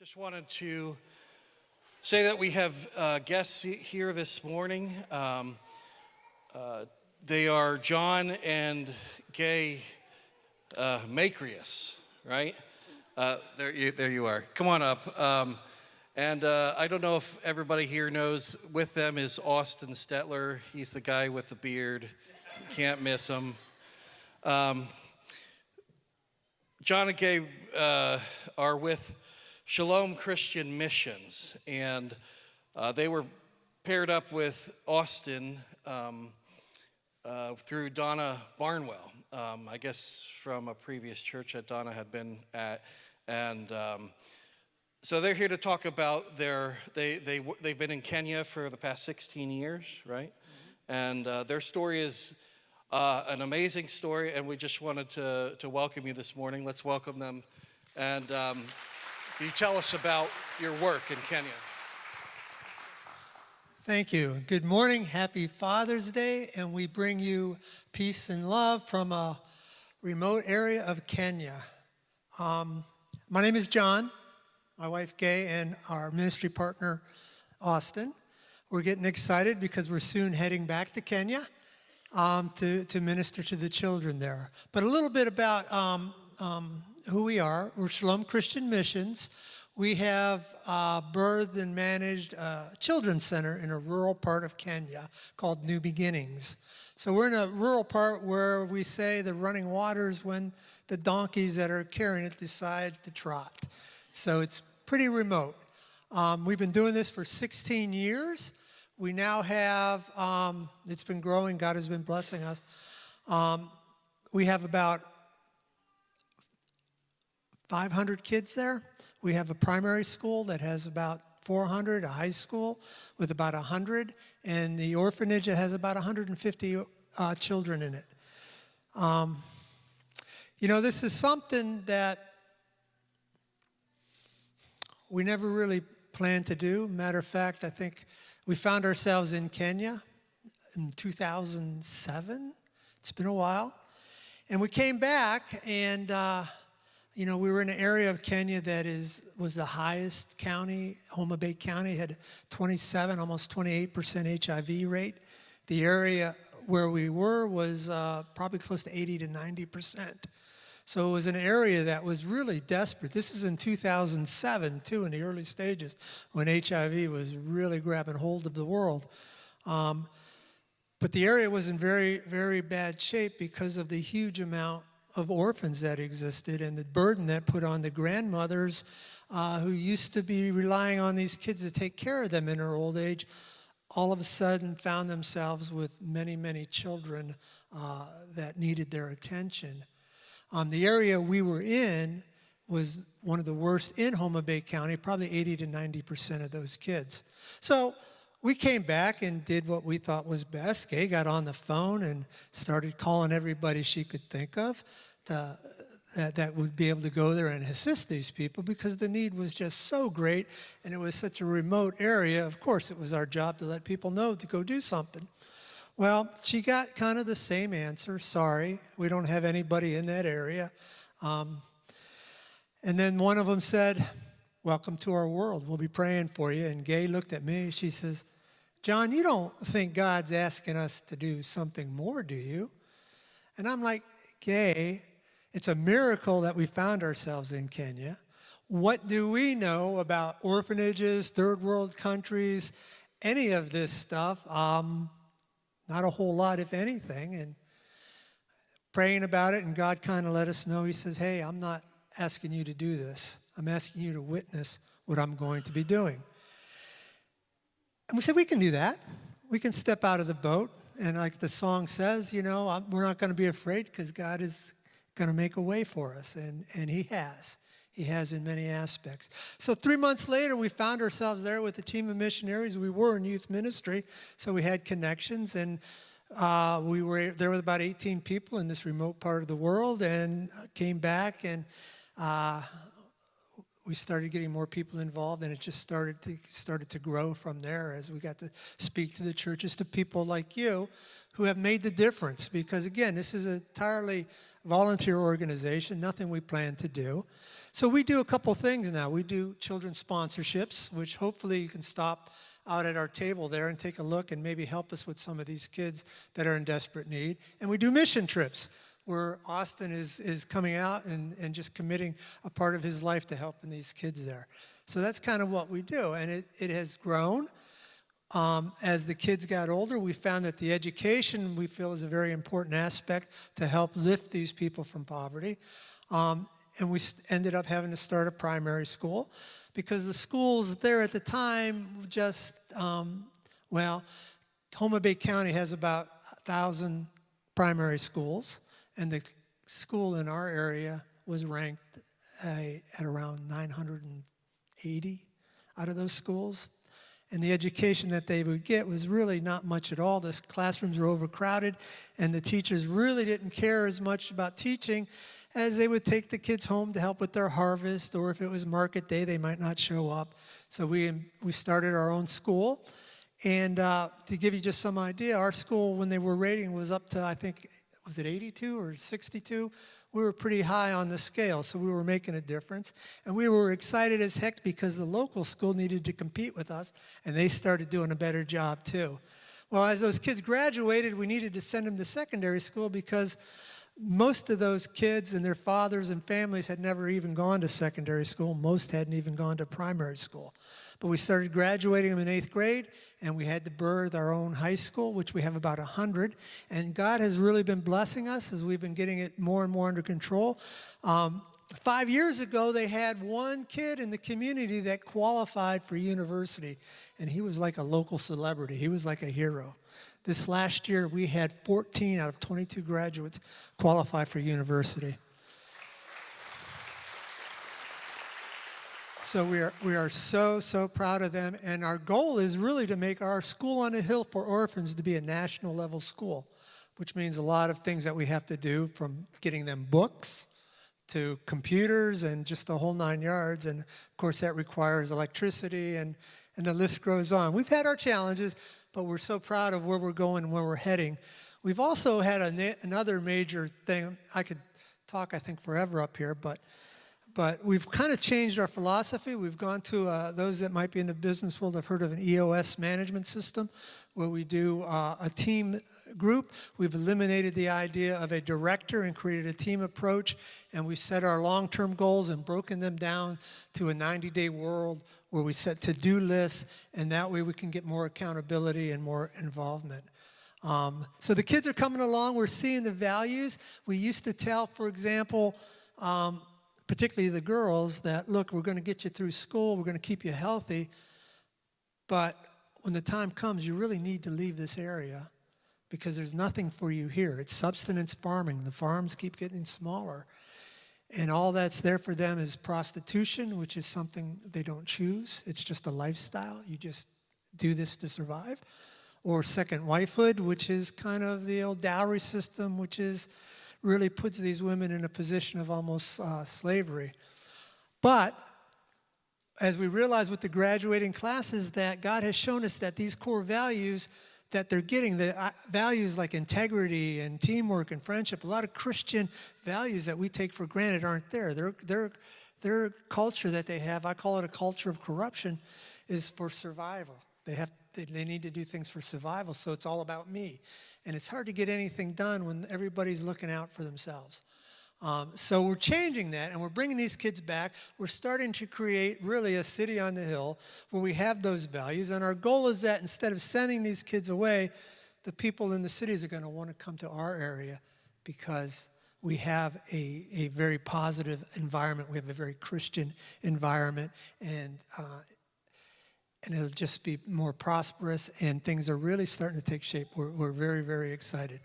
Just wanted to say that we have guests here this morning. They are John and Gay Macrius, right? There you are. Come on up. I don't know if everybody here knows, with them is Austin Stetler. He's the guy with the beard. Can't miss him. John and Gay are with Shalom Christian Missions, and they were paired up with Austin through Donna Barnwell, I guess from a previous church that Donna had been at, and so they're here to talk about they've been in Kenya for the past 16 years, right? Mm-hmm. And their story is an amazing story, and we just wanted to welcome you this morning. Let's welcome them, and can you tell us about your work in Kenya? Thank you. Good morning. Happy Father's Day, and we bring you peace and love from a remote area of Kenya. My name is John, my wife Gay, and our ministry partner Austin. We're getting excited because we're soon heading back to Kenya to minister to the children there. But a little bit about who we are. We're Shalom Christian Missions. We have birthed and managed a children's center in a rural part of Kenya called New Beginnings. So we're in a rural part where we say the running waters when the donkeys that are carrying it decide to trot. So it's pretty remote. We've been doing this for 16 years. We now have, it's been growing, God has been blessing us. We have about 500 kids there. We have a primary school that has about 400, a high school with about 100, and the orphanage that has about 150 children in it. This is something that we never really planned to do. Matter of fact, I think we found ourselves in Kenya in 2007. It's been a while. And we came back and we were in an area of Kenya that was the highest county. Homa Bay County had 27, almost 28% HIV rate. The area where we were was probably close to 80 to 90%. So it was an area that was really desperate. This is in 2007, too, in the early stages, when HIV was really grabbing hold of the world. But the area was in very, very bad shape because of the huge amount of orphans that existed and the burden that put on the grandmothers who used to be relying on these kids to take care of them in their old age, all of a sudden found themselves with many, many children that needed their attention. The area we were in was one of the worst in Homa Bay County, probably 80 to 90% of those kids. So we came back and did what we thought was best. Gay got on the phone and started calling everybody she could think of that would be able to go there and assist these people because the need was just so great and it was such a remote area. Of course, it was our job to let people know to go do something. Well, she got kind of the same answer. Sorry, we don't have anybody in that area. And then one of them said, welcome to our world. We'll be praying for you. And Gay looked at me. She says, John, you don't think God's asking us to do something more, do you? And I'm like, Gay, it's a miracle that we found ourselves in Kenya. What do we know about orphanages, third world countries, any of this stuff? Not a whole lot, if anything. And praying about it, and God kind of let us know. He says, hey, I'm not asking you to do this. I'm asking you to witness what I'm going to be doing. And we said, we can do that. We can step out of the boat. And like the song says, we're not going to be afraid because God is going to make a way for us. And he has. He has in many aspects. So 3 months later, we found ourselves there with a team of missionaries. We were in youth ministry, so we had connections. And there was about 18 people in this remote part of the world and came back and we started getting more people involved, and it just started to grow from there as we got to speak to the churches, to people like you who have made the difference. Because again, this is entirely volunteer organization, nothing we plan to do. So we do a couple things now. We do children's sponsorships, which hopefully you can stop out at our table there and take a look and maybe help us with some of these kids that are in desperate need. And we do mission trips, where Austin is coming out and just committing a part of his life to helping these kids there. So that's kind of what we do, and it has grown. As the kids got older, we found that the education we feel is a very important aspect to help lift these people from poverty. And we ended up having to start a primary school because the schools there at the time just, Homa Bay County has about 1,000 primary schools, and the school in our area was ranked at around 980 out of those schools. And the education that they would get was really not much at all. The classrooms were overcrowded, and the teachers really didn't care as much about teaching as they would take the kids home to help with their harvest, or if it was market day, they might not show up. So we started our own school. And to give you just some idea, our school, when they were rating, was up to, I think, was it 82 or 62? We were pretty high on the scale, so we were making a difference. And we were excited as heck because the local school needed to compete with us, and they started doing a better job too. Well, as those kids graduated, we needed to send them to secondary school because most of those kids and their fathers and families had never even gone to secondary school. Most hadn't even gone to primary school. But we started graduating them in 8th grade, and we had to birth our own high school, which we have about 100. And God has really been blessing us as we've been getting it more and more under control. 5 years ago, they had one kid in the community that qualified for university, and he was like a local celebrity. He was like a hero. This last year, we had 14 out of 22 graduates qualify for university. So we are so proud of them, and our goal is really to make our school on the hill for orphans to be a national level school, which means a lot of things that we have to do, from getting them books to computers and just the whole 9 yards. And of course that requires electricity, and the list goes on. We've had our challenges, but we're so proud of where we're going and where we're heading. We've also had another major thing. I could talk, I think, forever up here, but we've kind of changed our philosophy. We've gone to, those that might be in the business world have heard of an EOS management system, where we do a team group. We've eliminated the idea of a director and created a team approach, and we set our long-term goals and broken them down to a 90-day world where we set to-do lists, and that way we can get more accountability and more involvement. So the kids are coming along. We're seeing the values. We used to tell, for example, particularly the girls, that, look, we're going to get you through school, we're going to keep you healthy, but when the time comes, you really need to leave this area because there's nothing for you here. It's subsistence farming. The farms keep getting smaller, and all that's there for them is prostitution, which is something they don't choose. It's just a lifestyle. You just do this to survive. Or second wifehood, which is kind of the old dowry system, which is really puts these women in a position of almost slavery. But as we realize with the graduating classes that God has shown us that these core values that they're getting, the values like integrity and teamwork and friendship, a lot of Christian values that we take for granted aren't there. Their culture that they have, I call it a culture of corruption, is for survival. They need to do things for survival, so it's all about me. And it's hard to get anything done when everybody's looking out for themselves. So we're changing that, and we're bringing these kids back. We're starting to create really a city on the hill where we have those values. And our goal is that instead of sending these kids away, the people in the cities are going to want to come to our area because we have a very positive environment. We have a very Christian environment, and it'll just be more prosperous, and things are really starting to take shape. We're very, very excited.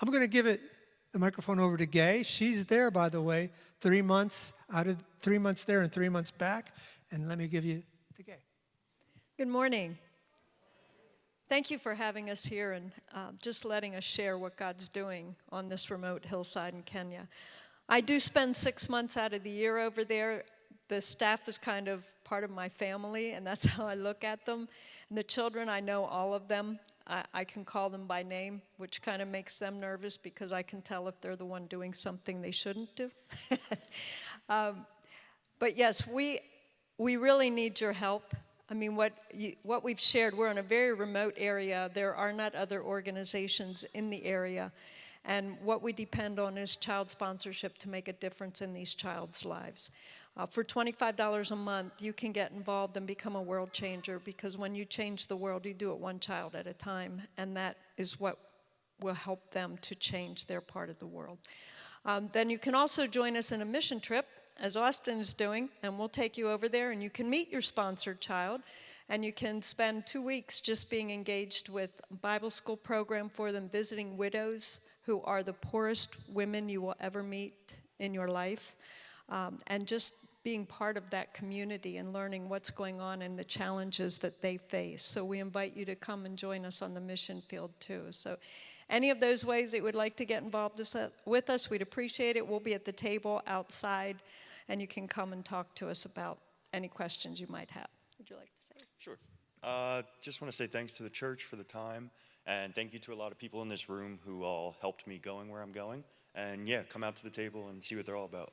I'm going to give the microphone over to Gay. She's there, by the way, 3 months out of 3 months there and 3 months back. And let me give you to Gay. Good morning. Thank you for having us here and just letting us share what God's doing on this remote hillside in Kenya. I do spend 6 months out of the year over there. The staff is kind of part of my family, and that's how I look at them. And the children, I know all of them. I can call them by name, which kind of makes them nervous because I can tell if they're the one doing something they shouldn't do. But yes, we really need your help. I mean, what we've shared, we're in a very remote area. There are not other organizations in the area. And what we depend on is child sponsorship to make a difference in these child's lives. For $25 a month, you can get involved and become a world changer, because when you change the world, you do it one child at a time, and that is what will help them to change their part of the world. Then you can also join us in a mission trip, as Austin is doing, and we'll take you over there, and you can meet your sponsored child, and you can spend 2 weeks just being engaged with a Bible school program for them, visiting widows who are the poorest women you will ever meet in your life, and just being part of that community and learning what's going on and the challenges that they face. So we invite you to come and join us on the mission field too. So any of those ways that you would like to get involved with us, we'd appreciate it. We'll be at the table outside, and you can come and talk to us about any questions you might have. Would you like to say? Sure. Just want to say thanks to the church for the time, and thank you to a lot of people in this room who all helped me going where I'm going. And yeah, come out to the table and see what they're all about.